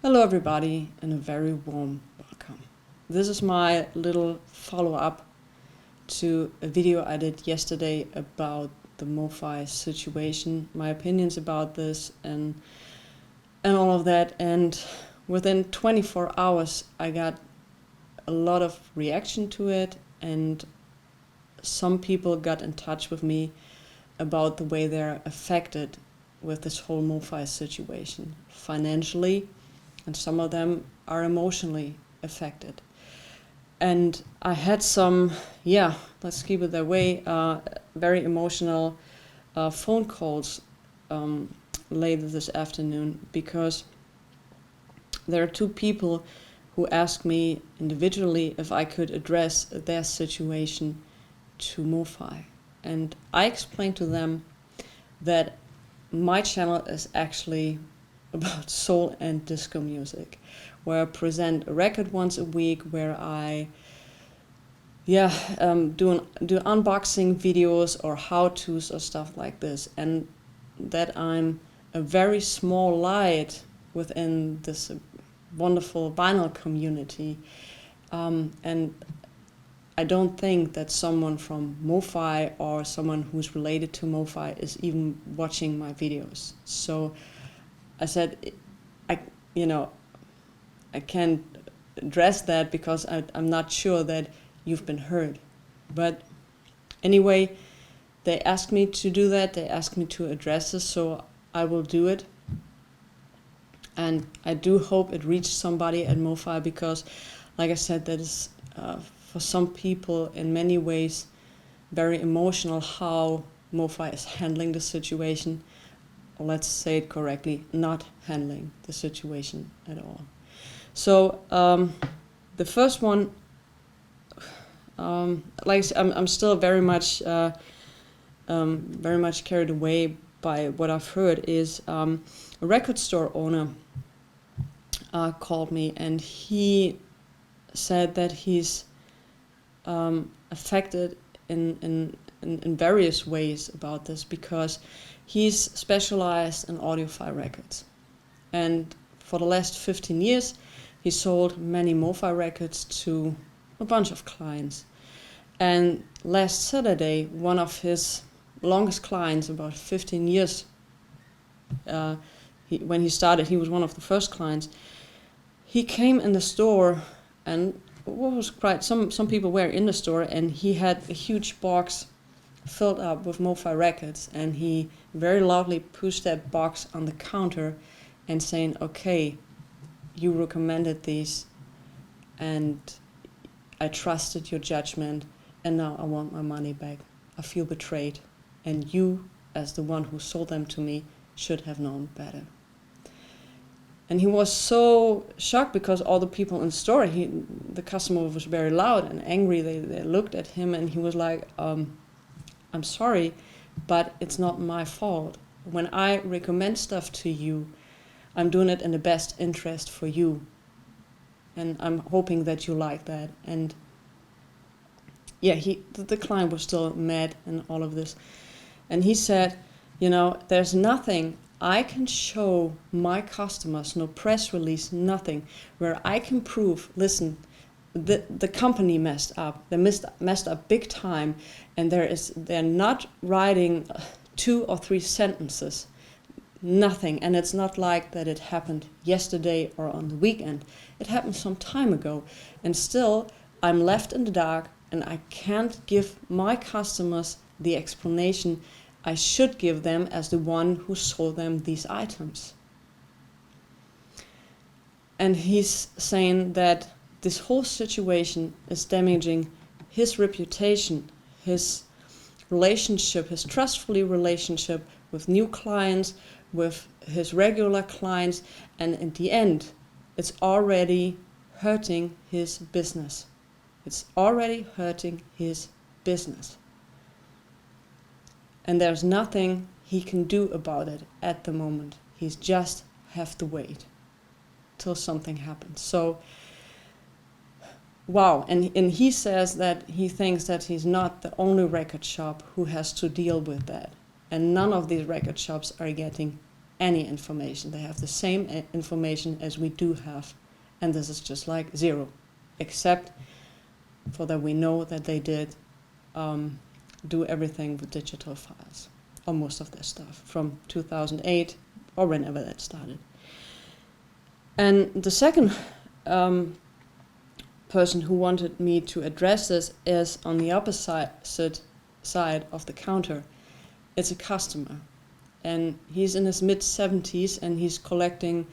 Hello everybody and a very warm welcome. This is my little follow-up to a video I did yesterday about the Mofi situation, my opinions about this and all of that. And within 24 hours I got a lot of reaction to it, and some people got in touch with me about the way they're affected with this whole Mofi situation financially, and some of them are emotionally affected. And I had some, let's keep it that way, very emotional phone calls later this afternoon, because there are two people who asked me individually if I could address their situation to Mofi. And I explained to them that my channel is actually about soul and disco music, where I present a record once a week, where I do unboxing videos or how-tos or stuff like this, and that I'm a very small light within this wonderful vinyl community, and I don't think that someone from Mofi or someone who's related to Mofi is even watching my videos. So I said, I can't address that because I'm not sure that you've been heard. But anyway, they asked me to do that. They asked me to address this, so I will do it. And I do hope it reaches somebody at Mofi, because, like I said, that is for some people in many ways very emotional how Mofi is handling the situation. Let's say it correctly, not handling the situation at all. So the first one, like I said, I'm still very much carried away by what I've heard. Is a record store owner called me, and he said that he's affected in various ways about this, because he's specialized in audiophile records, and for the last 15 years he sold many Mofi records to a bunch of clients. And last Saturday, one of his longest clients, about 15 years, when he started, he was one of the first clients. He came in the store, and what was quite, some people were in the store, and he had a huge box filled up with Mofi records, and he very loudly pushed that box on the counter and saying, okay, you recommended these and I trusted your judgment, and now I want my money back. I feel betrayed, and you, as the one who sold them to me, should have known better. And he was so shocked, because all the people in the store, the customer was very loud and angry. They looked at him, and he was like, I'm sorry, but it's not my fault. When I recommend stuff to you, I'm doing it in the best interest for you. And I'm hoping that you like that. And yeah, the client was still mad and all of this. And he said, there's nothing I can show my customers, no press release, nothing, where I can prove, listen, the company messed up. They messed up big time, and they're not writing 2 or 3 sentences. Nothing. And it's not like that it happened yesterday or on the weekend. It happened some time ago, and still I'm left in the dark, and I can't give my customers the explanation I should give them as the one who sold them these items. And he's saying that this whole situation is damaging his reputation, his relationship, his trustful relationship with new clients, with his regular clients, and in the end, it's already hurting his business. It's already hurting his business. And there's nothing he can do about it at the moment. He's just have to wait till something happens. So, wow. And he says that he thinks that he's not the only record shop who has to deal with that. And none of these record shops are getting any information. They have the same information as we do have. And this is just like zero, except for that we know that they did do everything with digital files, or most of their stuff, from 2008 or whenever that started. And the second person who wanted me to address this is on the opposite side of the counter. It's a customer, and he's in his mid-70s, and he's collecting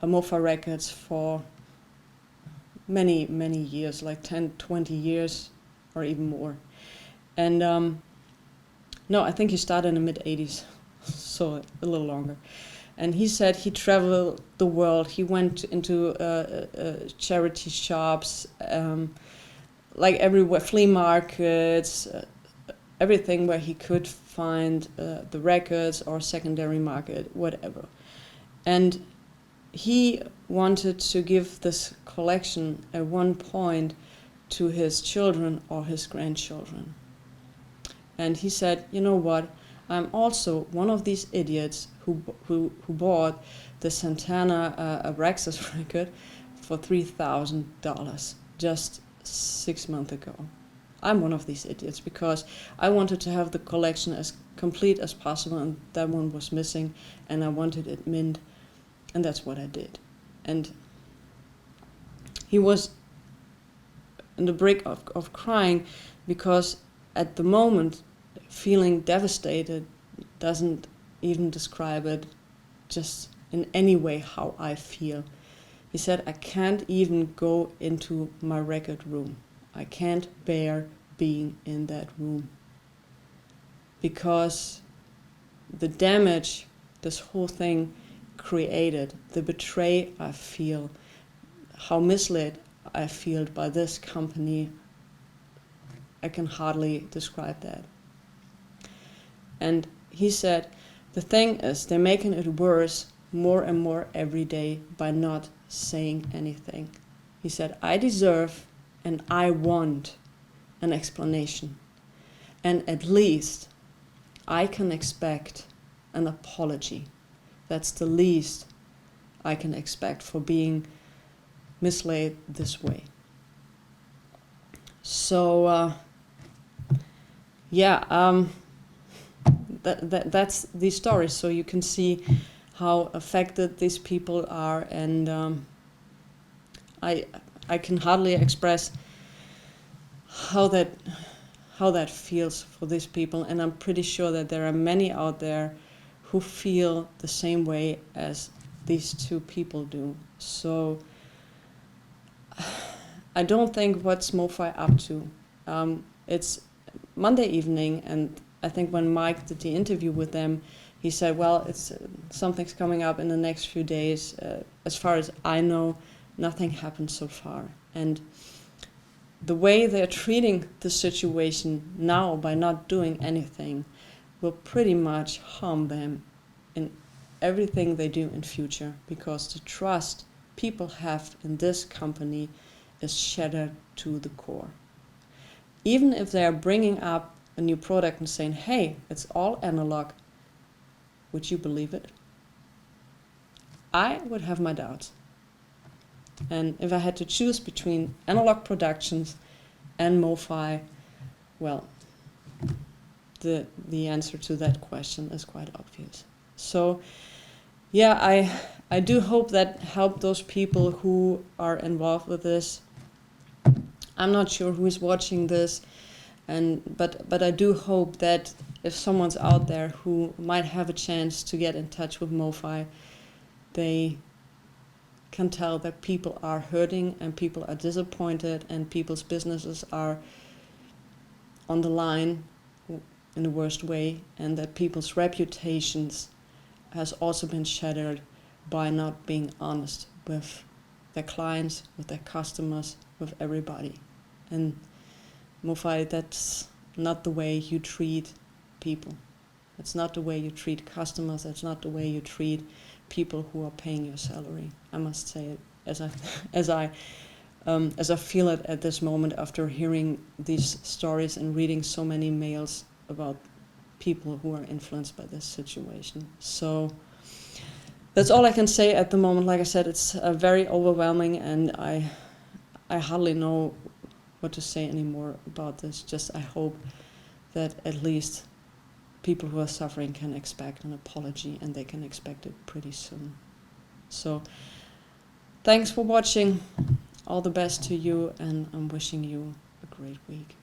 Mofi records for many, many years, like 10, 20 years, or even more. And no, I think he started in the mid-80s, so a little longer. And he said he traveled the world. He went into charity shops, like everywhere, flea markets, everything where he could find the records or secondary market, whatever. And he wanted to give this collection at one point to his children or his grandchildren. And he said, you know what, I'm also one of these idiots who bought the Santana Raxus record for $3,000 just 6 months ago. I'm one of these idiots because I wanted to have the collection as complete as possible, and that one was missing, and I wanted it mint, and that's what I did. And he was in the brink of crying, because at the moment, feeling devastated doesn't even describe it just in any way how I feel. He said, I can't even go into my record room. I can't bear being in that room, because the damage this whole thing created, the betray I feel, how misled I feel by this company, I can hardly describe that. And he said, the thing is, they're making it worse more and more every day by not saying anything. He said, I deserve and I want an explanation. And at least I can expect an apology. That's the least I can expect for being misled this way. So, that's the story. So you can see how affected these people are, and I can hardly express how that feels for these people, and I'm pretty sure that there are many out there who feel the same way as these two people do. So I don't think what's Mofi up to. It's Monday evening, and I think when Mike did the interview with them, he said, well, it's something's coming up in the next few days. As far as I know, nothing happened so far. And the way they're treating the situation now by not doing anything will pretty much harm them in everything they do in future, because the trust people have in this company is shattered to the core. Even if they're bringing up a new product and saying, hey, it's all analog, would you believe it? I would have my doubts. And if I had to choose between Analog Productions and Mofi, well, the answer to that question is quite obvious. So, yeah, I do hope that helped those people who are involved with this. I'm not sure who is watching this, but I do hope that if someone's out there who might have a chance to get in touch with Mofi, they can tell that people are hurting and people are disappointed and people's businesses are on the line in the worst way, and that people's reputations has also been shattered by not being honest with their clients, with their customers, with everybody. And Mofi, that's not the way you treat people. That's not the way you treat customers. That's not the way you treat people who are paying your salary. I must say it as I feel it at this moment after hearing these stories and reading so many mails about people who are influenced by this situation. So that's all I can say at the moment. Like I said, it's very overwhelming, and I hardly know what to say anymore about this. Just I hope that at least people who are suffering can expect an apology, and they can expect it pretty soon. So thanks for watching. All the best to you, and I'm wishing you a great week.